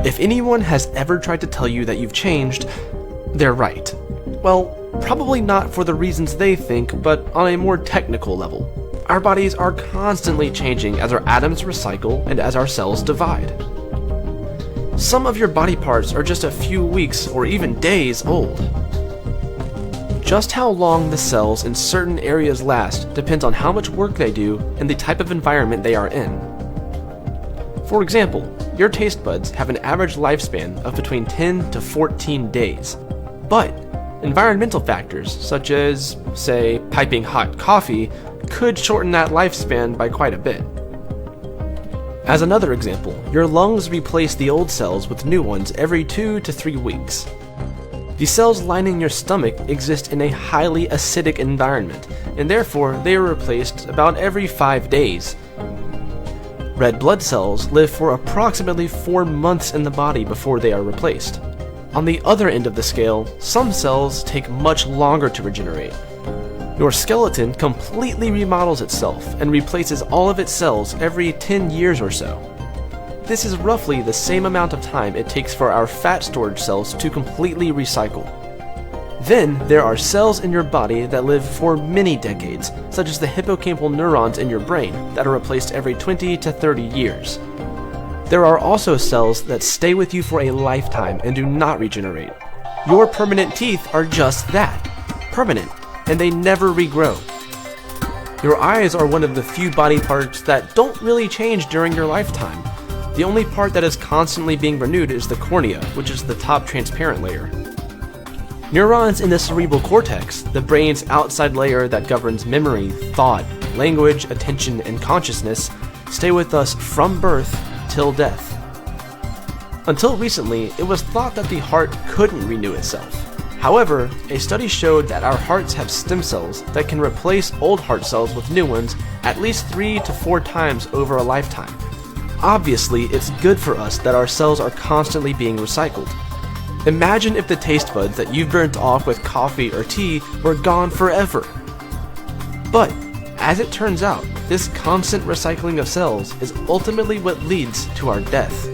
If anyone has ever tried to tell you that you've changed, they're right. Well, probably not for the reasons they think, but on a more technical level. Our bodies are constantly changing as our atoms recycle and as our cells divide. Some of your body parts are just a few weeks or even days old. Just how long the cells in certain areas last depends on how much work they do and the type of environment they are in. For example, your taste buds have an average lifespan of between 10 to 14 days. But environmental factors, such as, say, piping hot coffee, could shorten that lifespan by quite a bit. As another example, your lungs replace the old cells with new ones every 2 to 3 weeks. The cells lining your stomach exist in a highly acidic environment, and therefore they are replaced about every 5 days. Red blood cells live for approximately 4 months in the body before they are replaced. On the other end of the scale, some cells take much longer to regenerate. Your skeleton completely remodels itself and replaces all of its cells every 10 years or so. This is roughly the same amount of time it takes for our fat storage cells to completely recycle. Then, there are cells in your body that live for many decades, such as the hippocampal neurons in your brain that are replaced every 20 to 30 years. There are also cells that stay with you for a lifetime and do not regenerate. Your permanent teeth are just that, permanent, and they never regrow. Your eyes are one of the few body parts that don't really change during your lifetime. The only part that is constantly being renewed is the cornea, which is the top transparent layer. Neurons in the cerebral cortex, the brain's outside layer that governs memory, thought, language, attention, and consciousness, stay with us from birth till death. Until recently, it was thought that the heart couldn't renew itself. However, a study showed that our hearts have stem cells that can replace old heart cells with new ones at least 3 to 4 times over a lifetime. Obviously, it's good for us that our cells are constantly being recycled. Imagine if the taste buds that you've burnt off with coffee or tea were gone forever. But, as it turns out, this constant recycling of cells is ultimately what leads to our death.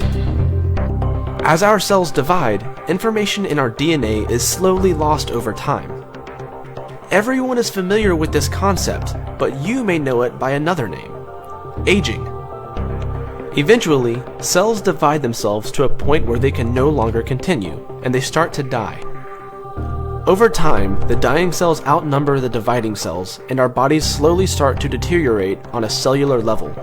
As our cells divide, information in our DNA is slowly lost over time. Everyone is familiar with this concept, but you may know it by another name: aging. Eventually, cells divide themselves to a point where they can no longer continue, and they start to die. Over time, the dying cells outnumber the dividing cells, and our bodies slowly start to deteriorate on a cellular level.